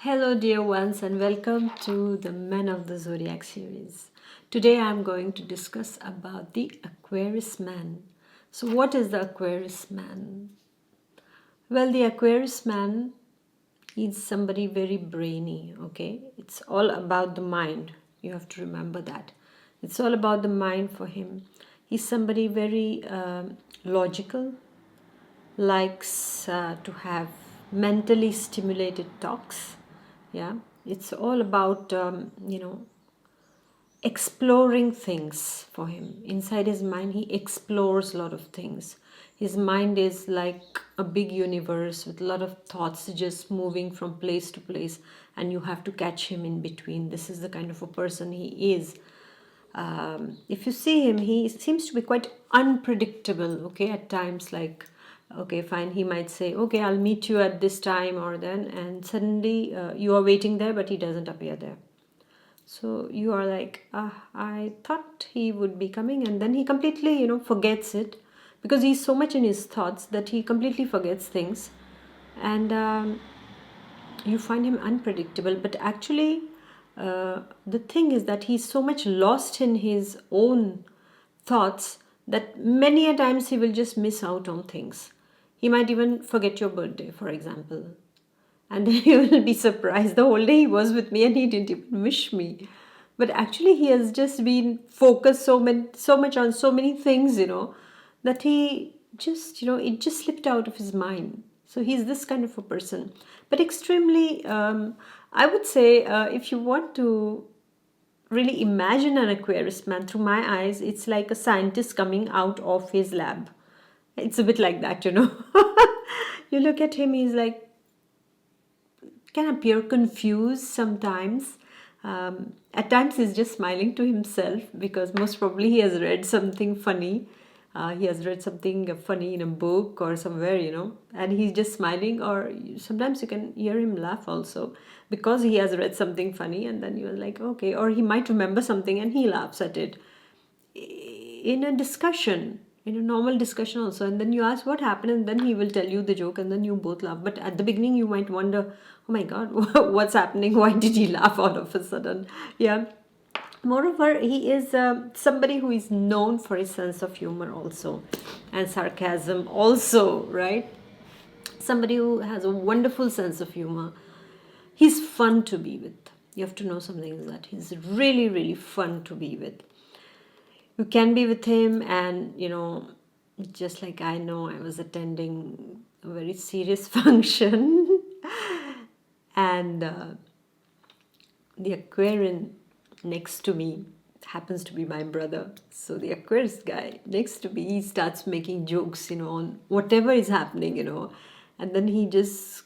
Hello, dear ones, and welcome to the Men of the Zodiac series. Today, I'm going to discuss about the Aquarius man. So, what is the Aquarius man? Well, the Aquarius man is somebody very brainy. Okay, it's all about the mind. You have to remember that. It's all about the mind for him. He's somebody very logical, likes to have mentally stimulated talks. Yeah, it's all about exploring things for him. Inside his mind, he explores a lot of things. His mind is like a big universe with a lot of thoughts just moving from place to place, and you have to catch him in between. This is the kind of a person he is. If you see him, he seems to be quite unpredictable. Okay, at times, like, okay, fine, he might say, okay, I'll meet you at this time or then, and suddenly you are waiting there, but he doesn't appear there. So you are like, I thought he would be coming, and then he completely, forgets it because he's so much in his thoughts that he completely forgets things, and you find him unpredictable. But actually, the thing is that he's so much lost in his own thoughts that many a times he will just miss out on things. He might even forget your birthday, for example, and then you will be surprised the whole day he was with me and he didn't even wish me. But actually, he has just been focused so much on so many things, that he just, it just slipped out of his mind. So he's this kind of a person, but extremely, I would say, if you want to really imagine an Aquarius man through my eyes, it's like a scientist coming out of his lab. It's a bit like that. You look at him, he's like, can appear confused sometimes. At times, he's just smiling to himself because most probably he has read something funny. He has read something funny in a book or somewhere, and he's just smiling. Or sometimes you can hear him laugh also because he has read something funny, and then you're like, okay, or he might remember something and he laughs at it in a discussion, in a normal discussion also, and then you ask what happened, and then he will tell you the joke, and then you both laugh. But at the beginning you might wonder, oh my god, what's happening, why did he laugh all of a sudden? Yeah. Moreover, he is somebody who is known for his sense of humor also, and sarcasm also, right? Somebody who has a wonderful sense of humor. He's fun to be with. You have to know something is that he's really, really fun to be with. You can be with him, and just like I know, I was attending a very serious function, and the Aquarian next to me happens to be my brother. So the Aquarius guy next to me, he starts making jokes, on whatever is happening, and then he just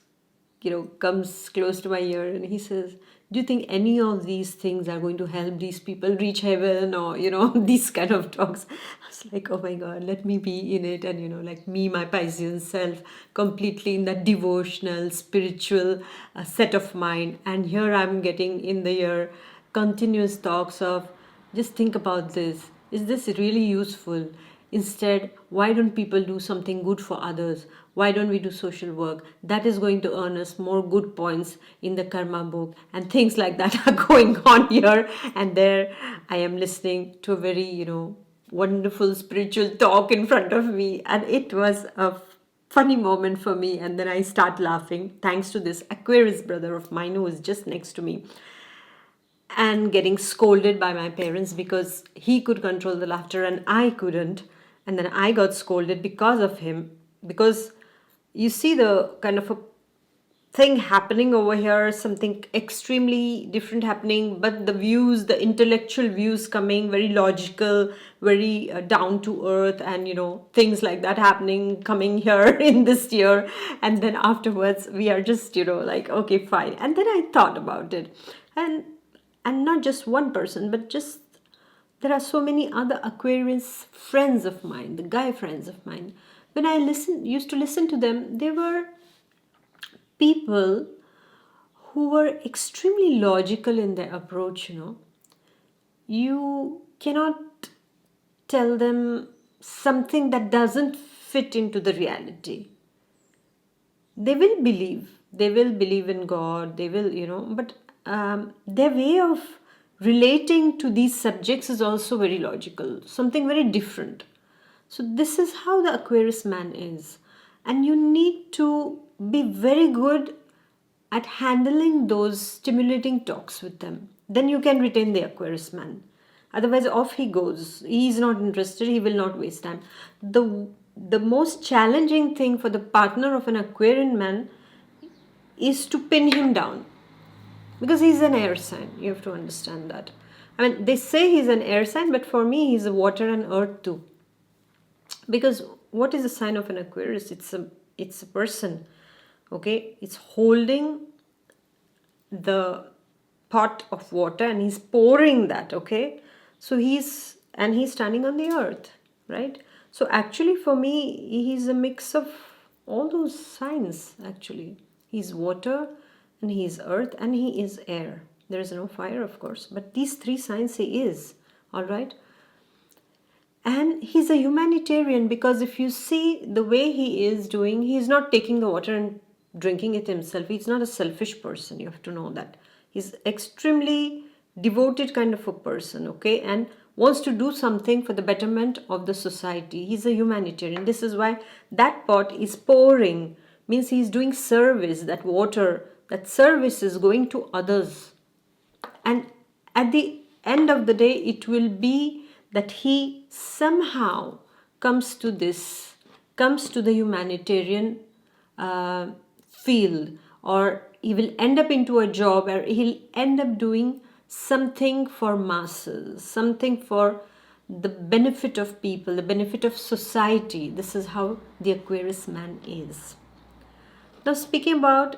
comes close to my ear and he says, do you think any of these things are going to help these people reach heaven, or these kind of talks? I was like, oh my god, let me be in it. And like me, my Piscean self, completely in that devotional spiritual set of mind, and here I'm getting in the ear continuous talks of, just think about this, is this really useful? Instead, why don't people do something good for others? Why don't we do social work? That is going to earn us more good points in the karma book. And things like that are going on here and there. I am listening to a very, wonderful spiritual talk in front of me. And it was a funny moment for me. And then I start laughing thanks to this Aquarius brother of mine who is just next to me, and getting scolded by my parents because he could control the laughter and I couldn't. And then I got scolded because of him. Because you see the kind of a thing happening over here, something extremely different happening, but the views, the intellectual views coming, very logical, very down to earth, and things like that happening, coming here in this year. And then afterwards, we are just, like, okay, fine. And then I thought about it. And not just one person, but just there are so many other Aquarius friends of mine, the guy friends of mine. When I used to listen to them, they were people who were extremely logical in their approach. You cannot tell them something that doesn't fit into the reality. They will believe they will believe in God, they will, but their way of relating to these subjects is also very logical, something very different. So this is how the Aquarius man is. And you need to be very good at handling those stimulating talks with them. Then you can retain the Aquarius man. Otherwise, off he goes. He is not interested. He will not waste time. The most challenging thing for the partner of an Aquarian man is to pin him down, because he's an air sign. You have to understand that. I mean, they say he's an air sign, but for me, he's a water and earth too. Because what is the sign of an Aquarius? It's a person. Okay, it's holding the pot of water and he's pouring that. Okay, so he's standing on the earth, right? So actually, for me, he's a mix of all those signs. Actually, he's water, and he's earth, and he is air. There is no fire, of course, but these three signs he is. All right. And he's a humanitarian, because if you see the way he is doing, he's not taking the water and drinking it himself. He's not a selfish person. You have to know that. He's extremely devoted kind of a person, okay, and wants to do something for the betterment of the society. He's a humanitarian. This is why that pot is pouring, means he's doing service. That water, that service is going to others. And at the end of the day, it will be that he somehow comes to the humanitarian field, or he will end up into a job, or he'll end up doing something for masses, something for the benefit of people, the benefit of society. This is how the Aquarius man is. Now, speaking about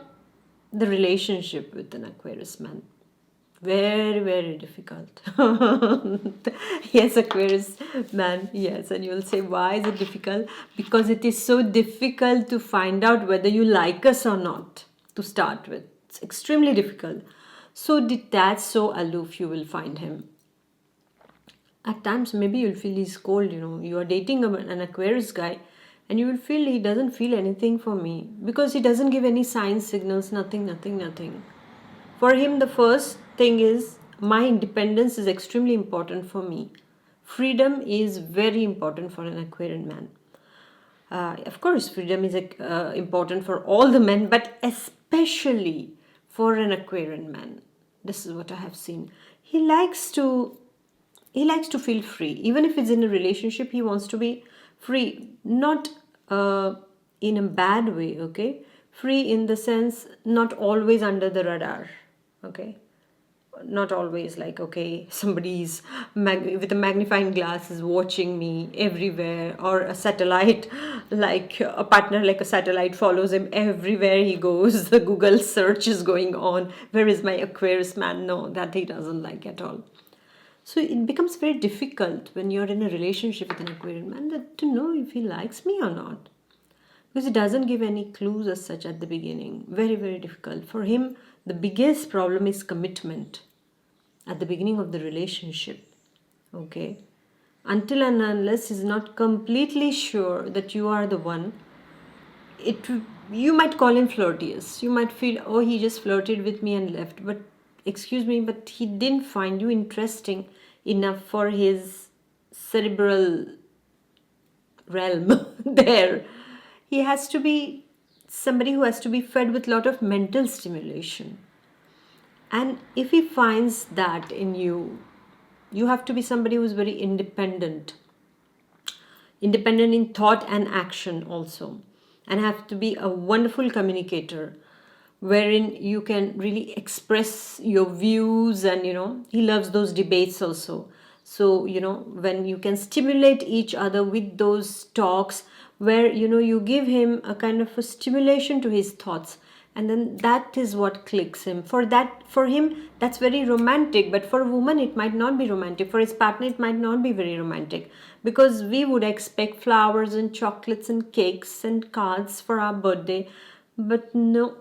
the relationship with an Aquarius man, very, very difficult. Yes, Aquarius man, yes. And you'll say, why is it difficult? Because it is so difficult to find out whether you like us or not, to start with. It's extremely difficult. So detached, so aloof, you will find him. At times, maybe you'll feel he's cold, You are dating an Aquarius guy, and you will feel he doesn't feel anything for me, because he doesn't give any sign signals, nothing, nothing, nothing. For him, the first thing is, my independence is extremely important for me. Freedom is very important for an Aquarian man. Of course, freedom is important for all the men, but especially for an Aquarian man. This is what I have seen. He likes to feel free. Even if he's in a relationship, he wants to be free, not in a bad way, okay? Free in the sense, not always under the radar, okay? Not always like, okay, somebody's with a magnifying glass is watching me everywhere, or a satellite, like a partner like a satellite follows him everywhere he goes. The Google search is going on. Where is my Aquarius man? No, that he doesn't like at all. So it becomes very difficult when you're in a relationship with an Aquarian man to know if he likes me or not, because he doesn't give any clues as such at the beginning. Very, very difficult. For him, the biggest problem is commitment at the beginning of the relationship, okay? Until and unless he's not completely sure that you are the one, you might call him flirtatious. You might feel, oh, he just flirted with me and left. But excuse me, but he didn't find you interesting enough for his cerebral realm there. He has to be somebody who has to be fed with a lot of mental stimulation. And if he finds that in you, you have to be somebody who is very independent in thought and action also, and have to be a wonderful communicator, wherein you can really express your views. And he loves those debates also. So when you can stimulate each other with those talks, where you give him a kind of a stimulation to his thoughts, and then that is what clicks him. For him, that's very romantic. But for a woman, it might not be romantic. For his partner, it might not be very romantic, because we would expect flowers and chocolates and cakes and cards for our birthday. But no,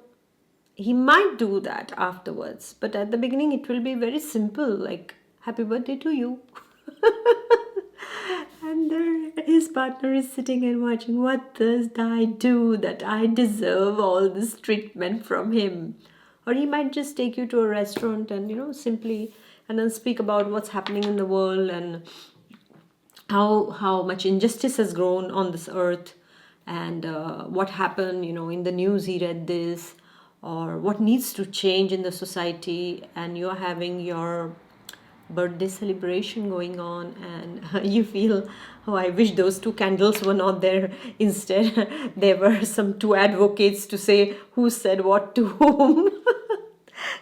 he might do that afterwards. But at the beginning, it will be very simple, like, happy birthday to you. And there, his partner is sitting and watching. What does I do that I deserve all this treatment from him? Or he might just take you to a restaurant and, simply, and then speak about what's happening in the world and how much injustice has grown on this earth, and what happened, in the news he read this, or what needs to change in the society, and you're having your birthday celebration going on, and you feel, oh, I wish those two candles were not there. Instead there were some two advocates to say who said what to whom.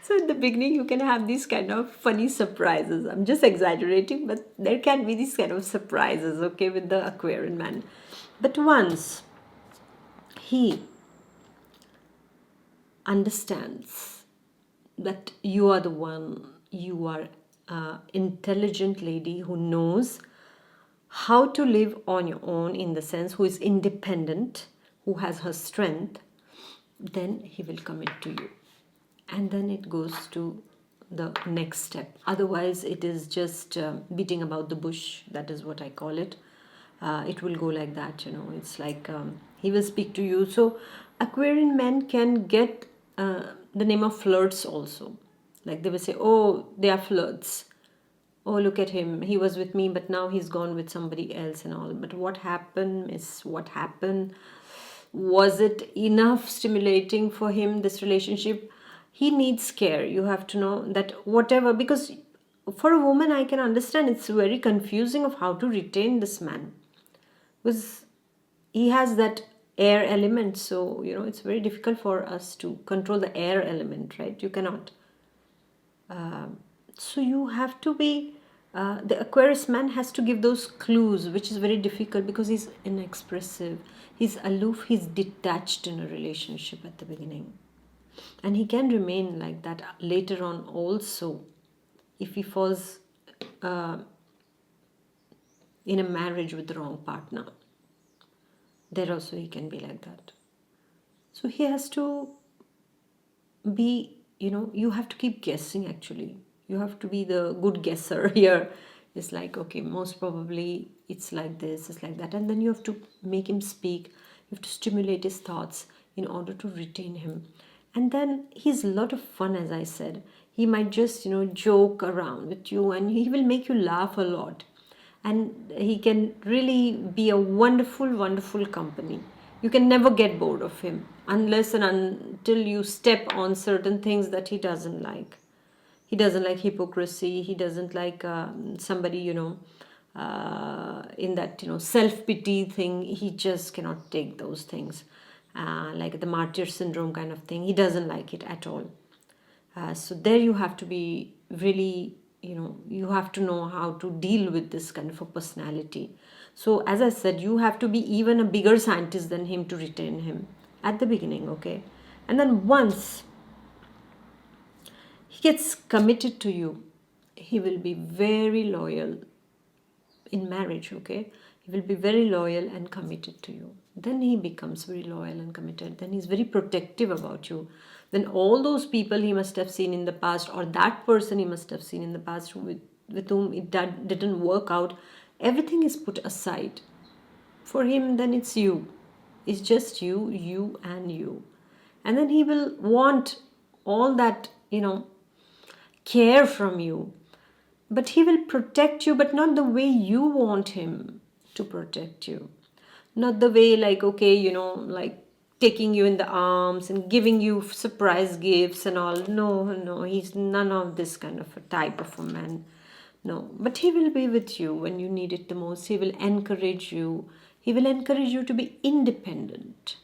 So in the beginning, you can have these kind of funny surprises. I'm just exaggerating, but there can be these kind of surprises, okay, with the Aquarian man. But once he understands that you are the one, you are an intelligent lady who knows how to live on your own, in the sense who is independent, who has her strength, then he will commit to you. And then it goes to the next step. Otherwise, it is just beating about the bush. That is what I call it. It will go like that, It's like he will speak to you. So Aquarian men can get the name of flirts also. Like they will say, oh, they are flirts. Oh, look at him. He was with me, but now he's gone with somebody else and all. But what happened is what happened. Was it enough stimulating for him, this relationship? He needs care. You have to know that whatever, because for a woman, I can understand it's very confusing of how to retain this man. Because he has that air element. So, it's very difficult for us to control the air element, right? You cannot. So you have to be, the Aquarius man has to give those clues, which is very difficult because he's inexpressive, he's aloof, he's detached in a relationship at the beginning. And he can remain like that later on also if he falls in a marriage with the wrong partner. There also he can be like that. So he has to be, you have to keep guessing actually. You have to be the good guesser here. It's like, okay, most probably it's like this, it's like that. And then you have to make him speak. You have to stimulate his thoughts in order to retain him. And then he's a lot of fun, as I said. He might just, joke around with you and he will make you laugh a lot. And he can really be a wonderful, wonderful company. You can never get bored of him unless and until you step on certain things that he doesn't like. He doesn't like hypocrisy. He doesn't like somebody, in that, self-pity thing. He just cannot take those things. Like the martyr syndrome kind of thing. He doesn't like it at all. So there you have to be really, you have to know how to deal with this kind of a personality. So as I said, you have to be even a bigger scientist than him to retain him at the beginning, okay? And then once he gets committed to you, he will be very loyal in marriage, okay? He will be very loyal and committed to you. Then he becomes very loyal and committed. Then he's very protective about you. Then all those people he must have seen in the past, or that person he must have seen in the past with whom it didn't work out, everything is put aside. For him, then it's you. It's just you, you and you. And then he will want all that, care from you. But he will protect you, but not the way you want him to protect you. Not the way like, okay, like taking you in the arms and giving you surprise gifts and all. No, he's none of this kind of a type of a man. No, but he will be with you when you need it the most. He will encourage you. He will encourage you to be independent.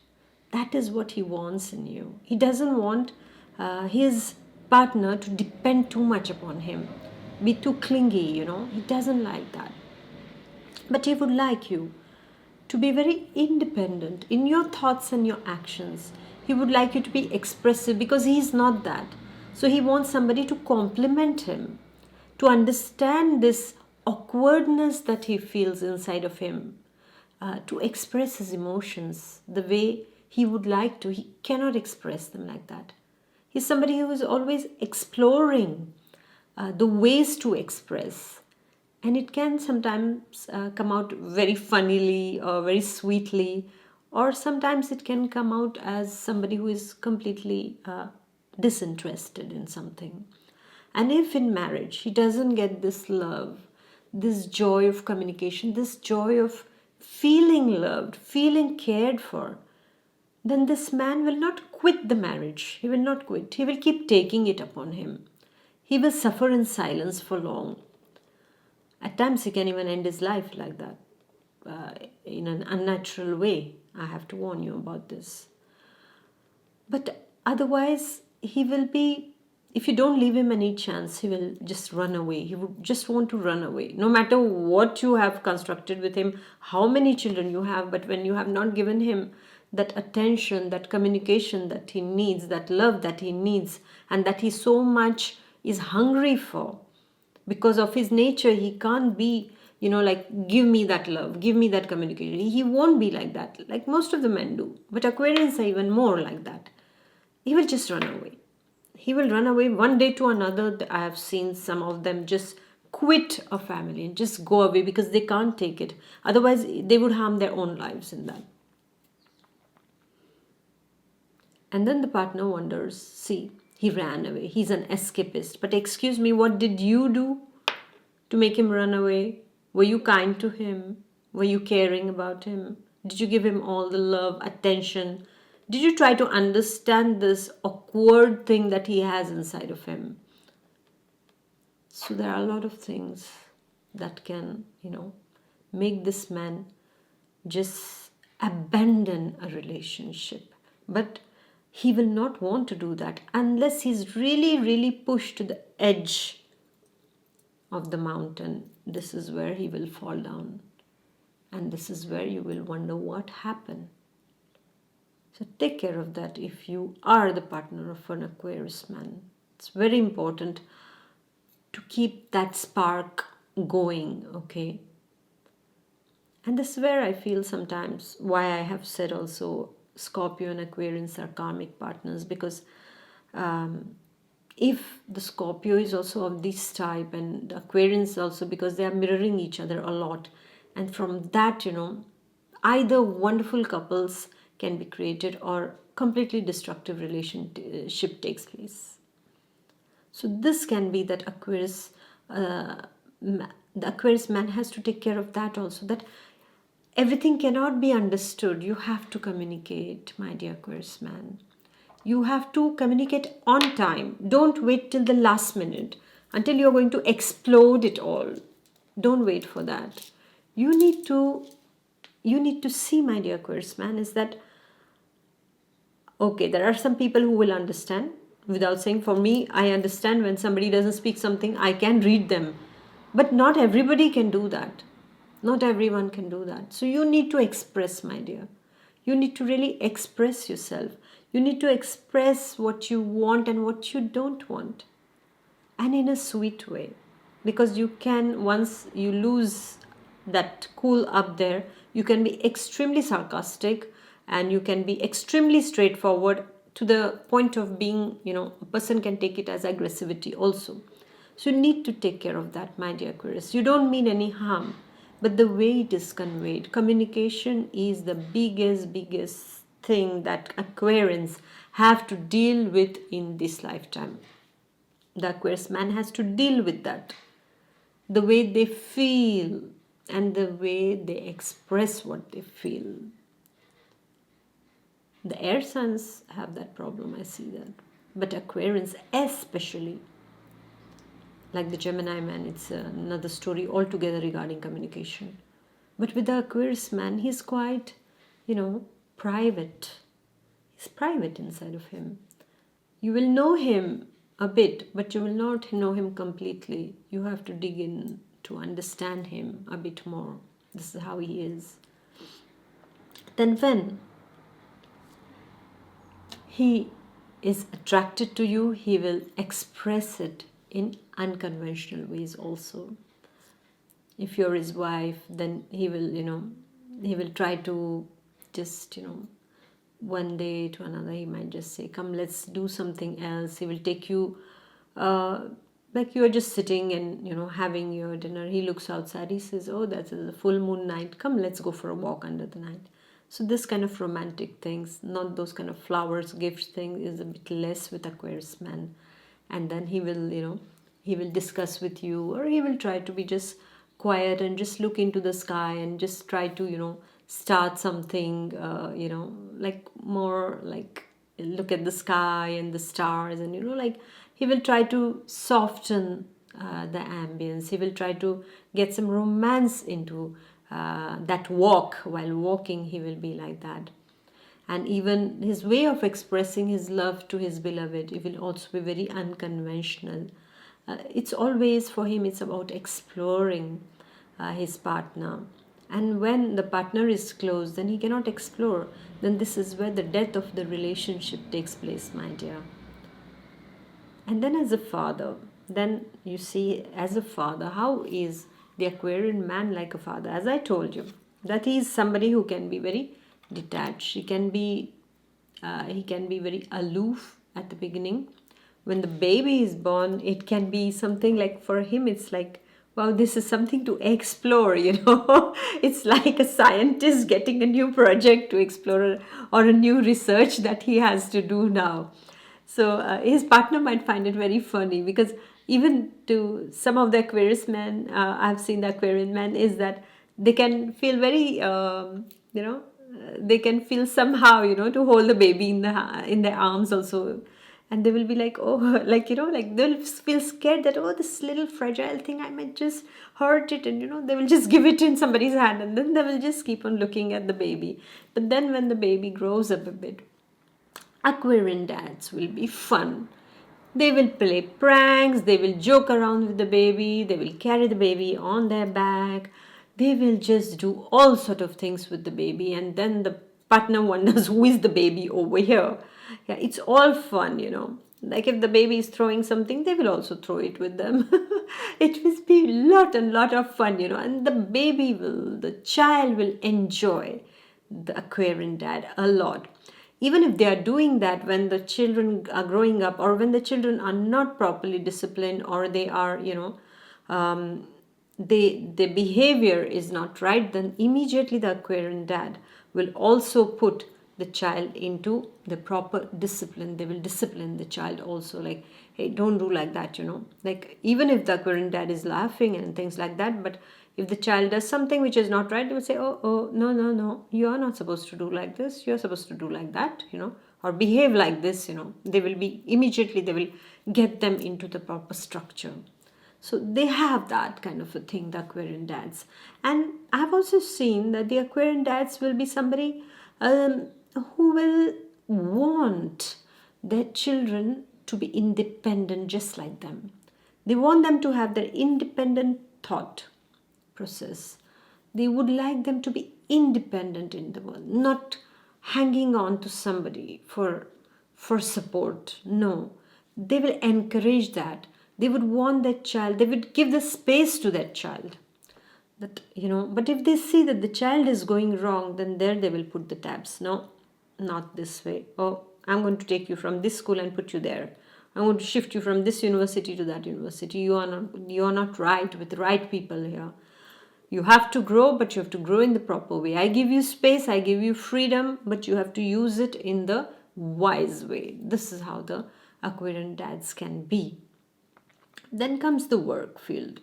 That is what he wants in you. He doesn't want his partner to depend too much upon him, be too clingy, He doesn't like that. But he would like you to be very independent in your thoughts and your actions. He would like you to be expressive because he is not that. So he wants somebody to complement him, to understand this awkwardness that he feels inside of him, to express his emotions the way he would like to. He cannot express them like that. He's somebody who is always exploring the ways to express. And it can sometimes come out very funnily or very sweetly, or sometimes it can come out as somebody who is completely disinterested in something. And if in marriage he doesn't get this love, this joy of communication, this joy of feeling loved, feeling cared for, then this man will not quit the marriage. He will not quit. He will keep taking it upon him. He will suffer in silence for long. At times, he can even end his life like that, in an unnatural way. I have to warn you about this. But otherwise, he will be, if you don't leave him any chance, he will just run away. He would just want to run away. No matter what you have constructed with him, how many children you have, but when you have not given him that attention, that communication that he needs, that love that he needs, and that he so much is hungry for, because of his nature, he can't be, like, give me that love, give me that communication. He won't be like that, like most of the men do. But Aquarians are even more like that. He will just run away. He will run away one day to another. I have seen some of them just quit a family and just go away because they can't take it. Otherwise, they would harm their own lives in that. And then the partner wonders, see, he ran away. He's an escapist. But excuse me, what did you do to make him run away? Were you kind to him? Were you caring about him? Did you give him all the love, attention? Did you try to understand this awkward thing that he has inside of him? So there are a lot of things that can, make this man just abandon a relationship. But he will not want to do that unless he's really, really pushed to the edge of the mountain. This is where he will fall down. And this is where you will wonder what happened. So take care of that if you are the partner of an Aquarius man. It's very important to keep that spark going, okay? And this is where I feel sometimes why I have said also Scorpio and Aquarians are karmic partners, because if the Scorpio is also of this type and the Aquarians also, because they are mirroring each other a lot, and from that, either wonderful couples can be created or completely destructive relationship takes place. So this can be that the Aquarius man has to take care of that also, that everything cannot be understood. You have to communicate, my dear Aquarius man. You have to communicate on time. Don't wait till the last minute until you're going to explode it all. Don't wait for that. You need to see, my dear Aquarius man, is that okay, there are some people who will understand without saying. For me, I understand when somebody doesn't speak something, I can read them. But not everybody can do that. Not everyone can do that. So you need to express, my dear. You need to really express yourself. You need to express what you want and what you don't want. And in a sweet way. Because you can, once you lose that cool up there, you can be extremely sarcastic and you can be extremely straightforward to the point of being, a person can take it as aggressivity also. So you need to take care of that, my dear Aquarius. You don't mean any harm, but the way it is conveyed. Communication is the biggest thing that Aquarians have to deal with in this lifetime. The Aquarius man has to deal with that. The way they feel and the way they express what they feel. The air signs have that problem, I see that. But Aquarians especially, like the Gemini man, it's another story altogether regarding communication. But with the Aquarius man, he's quite, private. He's private inside of him. You will know him a bit, but you will not know him completely. You have to dig in to understand him a bit more. This is how he is. Then when he is attracted to you, he will express it in unconventional ways also. If you're his wife, then he will try to just, one day to another, he might just say, come, let's do something else. He will take you like you're just sitting and having your dinner. He looks outside, he says, oh, that's a full moon night, come, let's go for a walk under the night. So this kind of romantic things, not those kind of flowers gifts thing, is a bit less with Aquarius man. And then he will he will discuss with you, or he will try to be just quiet and just look into the sky and just try to start something, like more like look at the sky and the stars, and like he will try to soften the ambience. He will try to get some romance into that walk. While walking, he will be like that. And even his way of expressing his love to his beloved, it will also be very unconventional. It's always, for him, it's about exploring his partner. And when the partner is close, then he cannot explore. Then this is where the death of the relationship takes place, my dear. And then as a father, then you see, as a father, how is the Aquarian man like a father? As I told you, that he is somebody who can be very detached. He can be very aloof at the beginning. When the baby is born, it can be something like, for him, it's like, wow, this is something to explore, It's like a scientist getting a new project to explore, or a new research that he has to do now. So his partner might find it very funny, because even to some of the Aquarius men, I've seen the Aquarian men, is that they can feel very, they can feel somehow, to hold the baby in their arms also. And they will be like, oh, like, like they'll feel scared that, oh, this little fragile thing, I might just hurt it. And, they will just give it in somebody's hand, and then they will just keep on looking at the baby. But then when the baby grows up a bit, Aquarian dads will be fun. They will play pranks, they will joke around with the baby, they will carry the baby on their back, they will just do all sort of things with the baby, and then the partner wonders who is the baby over here. Yeah, it's all fun. Like if the baby is throwing something, they will also throw it with them. It will be a lot and lot of fun, and the child will enjoy the Aquarian dad a lot. Even if they are doing that when the children are growing up, or when the children are not properly disciplined, or they are, their behavior is not right, then immediately the Aquarian dad will also put the child into the proper discipline. They will discipline the child also, like, hey, don't do like that. Like, even if the Aquarian dad is laughing and things like that, but if the child does something which is not right, they will say, oh, no, no, no, you are not supposed to do like this, you are supposed to do like that, or behave like this. They will be immediately, they will get them into the proper structure. So they have that kind of a thing, the Aquarian dads. And I've also seen that the Aquarian dads will be somebody who will want their children to be independent just like them. They want them to have their independent thought process. They would like them to be independent in the world, not hanging on to somebody for support. No, they will encourage that. They would want that child, they would give the space to that child. But if they see that the child is going wrong, then there they will put the tabs. No, not this way. Oh, I'm going to take you from this school and put you there. I'm going to shift you from this university to that university. You are not right with the right people here. You have to grow, but you have to grow in the proper way. I give you space, I give you freedom, but you have to use it in the wise way. This is how the Aquarian dads can be. Then comes the work field.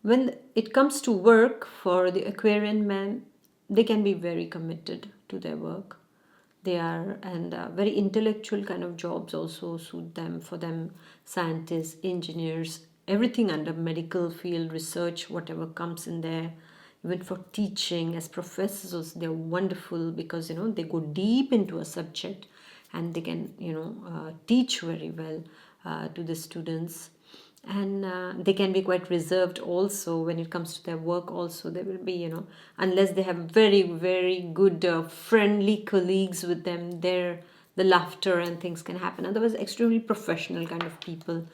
When it comes to work for the Aquarian men, they can be very committed to their work. They are, and very intellectual kind of jobs also suit them. For them, scientists, engineers, everything under medical field, research, whatever comes in there. Even for teaching as professors, they're wonderful, because they go deep into a subject, and they can teach very well to the students. And they can be quite reserved also when it comes to their work. Also, they will be, unless they have very, very good friendly colleagues with them, there the laughter and things can happen. Otherwise, extremely professional kind of people,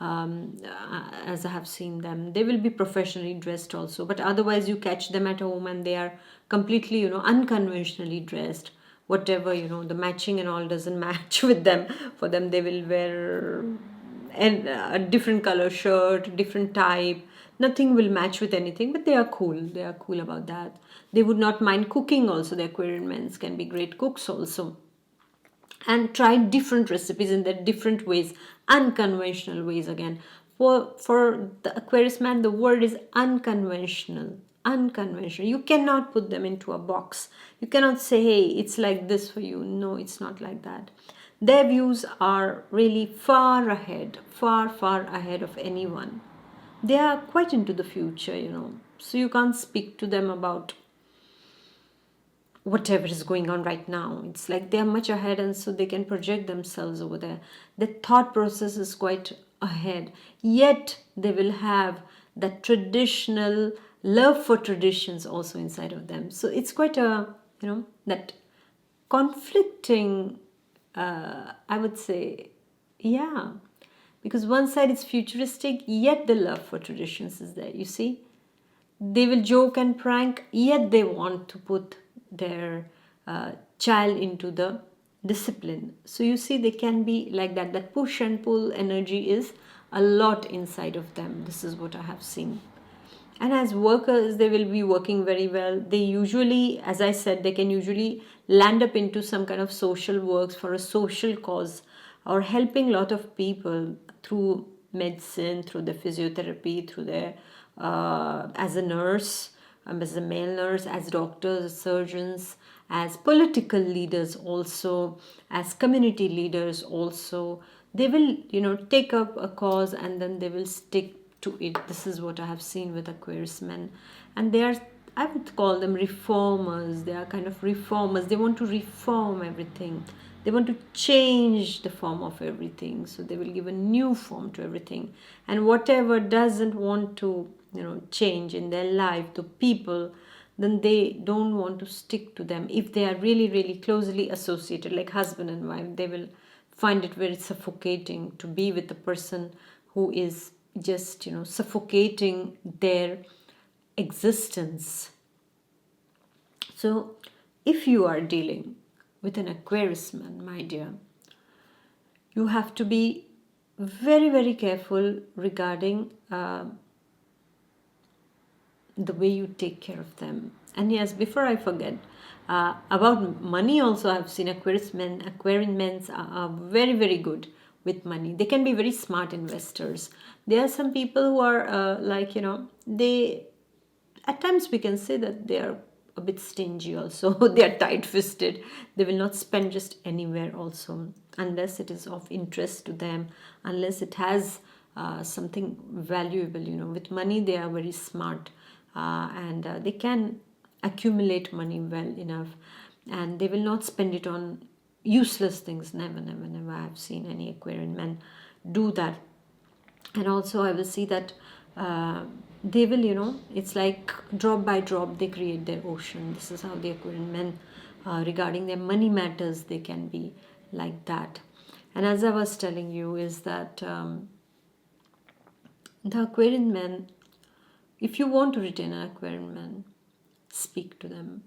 as I have seen them, they will be professionally dressed also, but otherwise you catch them at home and they are completely unconventionally dressed. Whatever, the matching and all doesn't match with them. For them, they will wear and a different color shirt, different type. Nothing will match with anything, but they are cool. They are cool about that. They would not mind cooking also. The Aquarian men can be great cooks also, and try different recipes in their different ways, unconventional ways again. For the Aquarius man, the word is unconventional. Unconventional. You cannot put them into a box. You cannot say, hey, it's like this for you. No, it's not like that. Their views are really far ahead, far ahead of anyone. They are quite into the future. So you can't speak to them about whatever is going on right now. It's like they are much ahead, and so they can project themselves over there. The thought process is quite ahead, yet they will have that traditional love for traditions also inside of them. So it's quite that conflicting, I would say. Yeah, because one side is futuristic, yet the love for traditions is there, you see. They will joke and prank, yet they want to put their child into the discipline. So you see, they can be like that. That push and pull energy is a lot inside of them. This is what I have seen. And as workers, they will be working very well. They usually, as I said, they can usually land up into some kind of social works for a social cause, or helping a lot of people through medicine, through the physiotherapy, through their as a nurse, as a male nurse, as doctors, surgeons, as political leaders also, as community leaders also. They will take up a cause, and then they will stick to it. This is what I have seen with Aquarius men. And they are, I would call them reformers. They are kind of reformers. They want to reform everything. They want to change the form of everything. So they will give a new form to everything. And whatever doesn't want to change in their life, to people, then they don't want to stick to them. If they are really closely associated, like husband and wife, they will find it very suffocating to be with a person who is just suffocating their existence. So if you are dealing with an Aquarius man, my dear, you have to be very careful regarding the way you take care of them. And yes, before I forget, about money also, I've seen Aquarian men are very good with money. They can be very smart investors. There are some people who are they, at times we can say that they are a bit stingy also. They are tight-fisted. They will not spend just anywhere also, unless it is of interest to them, unless it has something valuable. With money, they are very smart, and they can accumulate money well enough, and they will not spend it on useless things. Never I have seen any Aquarian men do that. And also I will see that they will it's like drop by drop they create their ocean. This is how the Aquarian men, regarding their money matters, they can be like that. And as I was telling you, is that the Aquarian men, if you want to retain an Aquarian man, speak to them,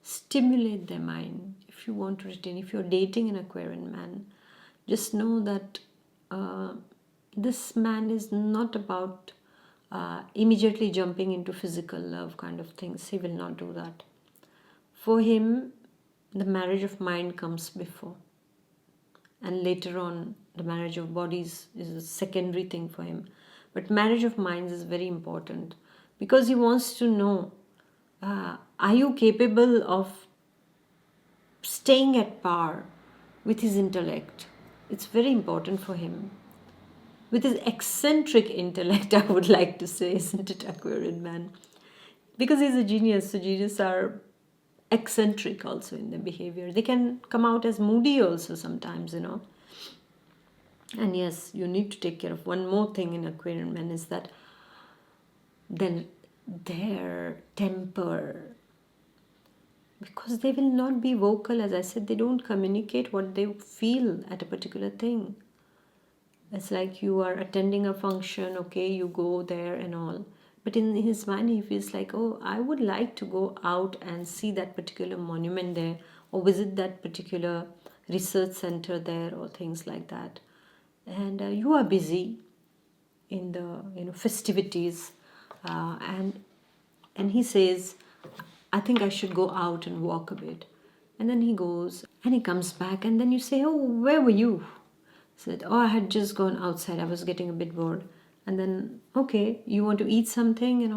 stimulate their mind. If you want to retain, if you're dating an Aquarian man, just know that this man is not about immediately jumping into physical love kind of things. He will not do that. For him, the marriage of mind comes before, and later on the marriage of bodies is a secondary thing for him. But marriage of minds is very important, because he wants to know, are you capable of staying at par with his intellect? It's very important for him. With his eccentric intellect, I would like to say, isn't it, Aquarian man? Because he's a genius, so geniuses are eccentric also in their behavior. They can come out as moody also sometimes. And yes, you need to take care of one more thing in Aquarian men, is that then their temper, because they will not be vocal. As I said, they don't communicate what they feel at a particular thing. It's like you are attending a function, okay, you go there and all. But in his mind, he feels like, oh, I would like to go out and see that particular monument there, or visit that particular research center there, or things like that. and you are busy in the festivities, and he says, I think I should go out and walk a bit. And then he goes and he comes back, and then you say, oh, where were you? Said, oh, I had just gone outside, I was getting a bit bored. And then, okay, you want to eat something,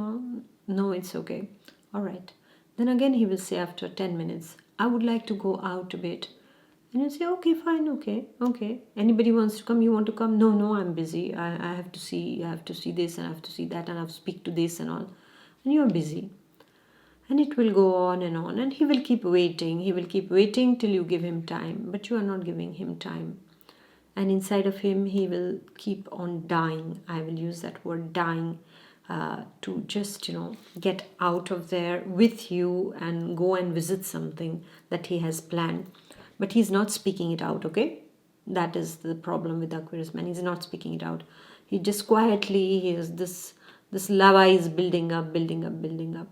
no, it's okay, all right. Then again he will say after 10 minutes, I would like to go out a bit. And you say, okay, fine, okay. Anybody wants to come? You want to come? No, no, I'm busy. I have to see. I have to see this, and I have to see that, and I have to speak to this and all. And you're busy. And it will go on, and he will keep waiting. He will keep waiting till you give him time, but you are not giving him time. And inside of him, he will keep on dying. I will use that word, dying, to just, get out of there with you and go and visit something that he has planned. But he's not speaking it out, okay? That is the problem with the Aquarius man. He's not speaking it out. He just quietly, he is this lava is building up, building up, building up.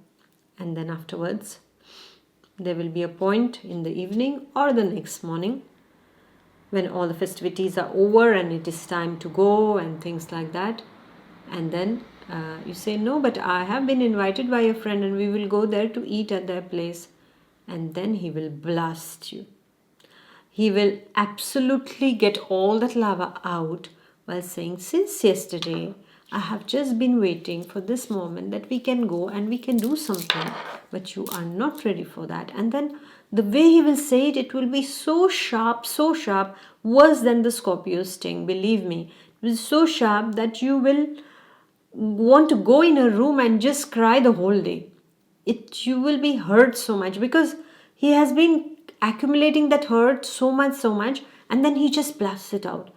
And then afterwards, there will be a point in the evening or the next morning when all the festivities are over and it is time to go and things like that. And then you say, no, but I have been invited by a friend and we will go there to eat at their place. And then he will blast you. He will absolutely get all that lava out while saying, since yesterday, I have just been waiting for this moment that we can go and we can do something, but you are not ready for that. And then the way he will say it, it will be so sharp, worse than the Scorpio sting. Believe me, it will be so sharp that you will want to go in a room and just cry the whole day. You will be hurt so much because he has been accumulating that hurt so much, and then he just blasts it out.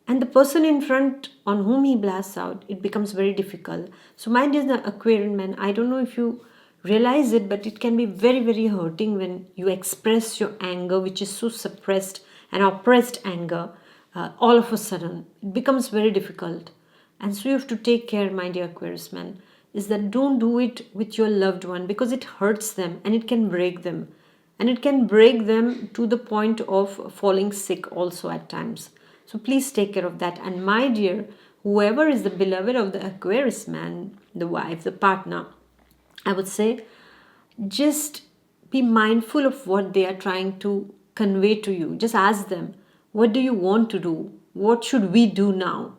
And the person in front on whom he blasts out, it becomes very difficult. So my dear Aquarian man, I don't know if you realize it, but it can be very, very hurting when you express your anger, which is so suppressed and oppressed anger, all of a sudden. It becomes very difficult. And so you have to take care, my dear Aquarius man, is that don't do it with your loved one because it hurts them and it can break them. And it can break them to the point of falling sick also at times. So please take care of that. And my dear, whoever is the beloved of the Aquarius man, the wife, the partner, I would say just be mindful of what they are trying to convey to you. Just ask them, what do you want to do? What should we do now?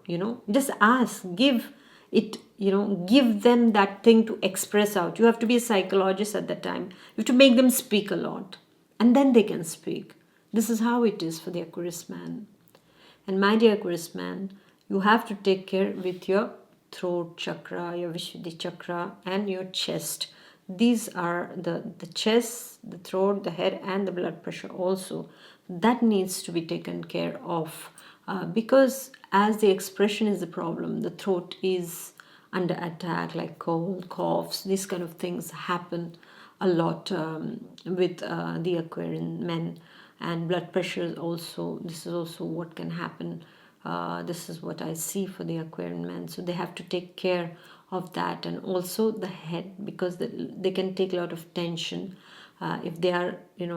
Just ask, give it, give them that thing to express out. You have to be a psychologist at that time. You have to make them speak a lot and then they can speak. This is how it is for the Aquarius man. And my dear Aquarius man, you have to take care with your throat chakra, your Vishuddhi chakra, and your chest. These are the chest, the throat, the head, and the blood pressure also. That needs to be taken care of because as the expression is the problem, the throat is under attack, like cold, coughs, these kind of things happen a lot with the Aquarian men. And blood pressure is also, this is also what can happen. This is what I see for the Aquarian men. So they have to take care of that. And also the head, because they can take a lot of tension. If they are,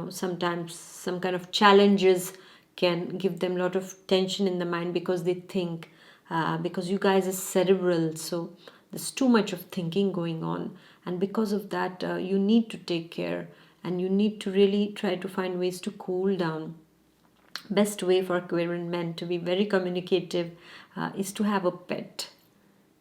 sometimes some kind of challenges can give them a lot of tension in the mind because they think, because you guys are cerebral. So there's too much of thinking going on. And because of that, you need to take care. And you need to really try to find ways to cool down. Best way for Aquarian men to be very communicative is to have a pet.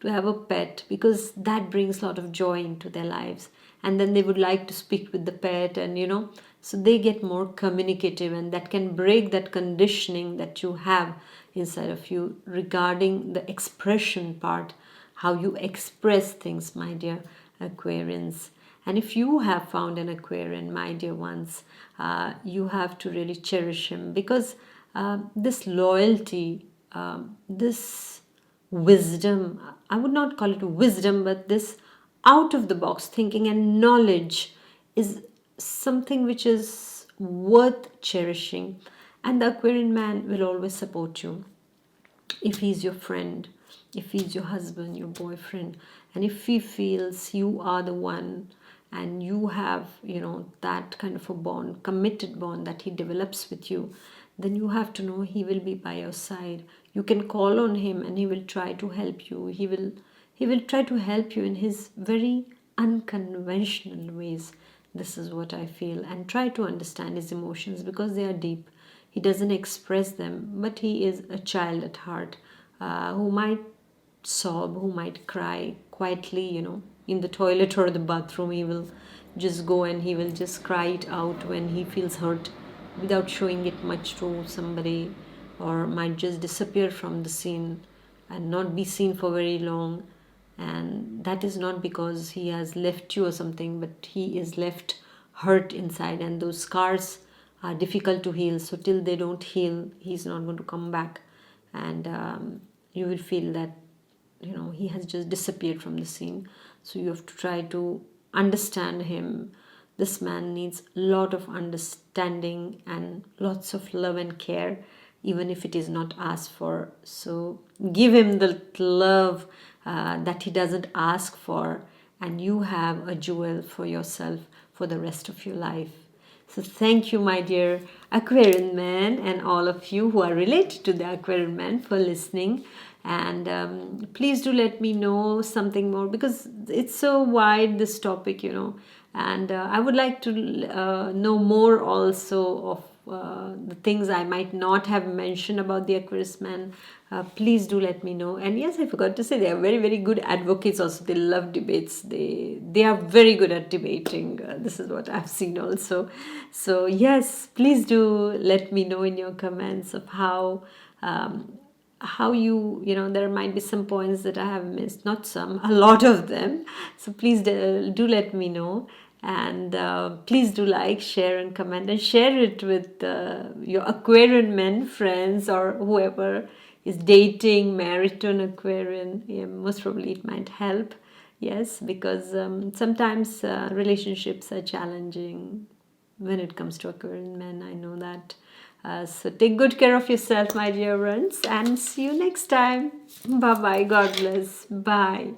To have a pet, because that brings a lot of joy into their lives. And then they would like to speak with the pet, and so they get more communicative, and that can break that conditioning that you have inside of you regarding the expression part, how you express things, my dear Aquarians. And if you have found an Aquarian, my dear ones, you have to really cherish him because this loyalty, this wisdom, I would not call it wisdom, but this out of the box thinking and knowledge is something which is worth cherishing. And the Aquarian man will always support you if he's your friend, if he's your husband, your boyfriend, and if he feels you are the one and you have that kind of a bond, committed bond that he develops with you, then you have to know he will be by your side. You can call on him and he will try to help you. He will try to help you in his very unconventional ways. This is what I feel. And try to understand his emotions because they are deep. He doesn't express them, but he is a child at heart, who might sob, who might cry quietly, in the toilet or the bathroom. He will just go and he will just cry it out when he feels hurt without showing it much to somebody, or might just disappear from the scene and not be seen for very long. And that is not because he has left you or something, but he is left hurt inside, and those scars are difficult to heal. So till they don't heal, he's not going to come back. And you will feel that he has just disappeared from the scene. So you have to try to understand him. This man needs a lot of understanding and lots of love and care, even if it is not asked for. So give him the love that he doesn't ask for, and you have a jewel for yourself for the rest of your life. So thank you, my dear Aquarian man, and all of you who are related to the Aquarian man, for listening. And please do let me know something more, because it's so wide, this topic, and I would like to know more also of the things I might not have mentioned about the Aquarius man. Please do let me know. And yes, I forgot to say, they are very, very good advocates also. They love debates. They are very good at debating. This is what I've seen also. So yes, please do let me know in your comments of how you there might be some points that I have missed, not some, a lot of them. So please do let me know. And please do like, share, and comment, and share it with your Aquarian men friends, or whoever is dating, married to an Aquarian. Yeah, most probably it might help. Yes, because sometimes relationships are challenging when it comes to Aquarian men. I know that. So take good care of yourself, my dear ones, and see you next time. Bye bye. God bless. Bye.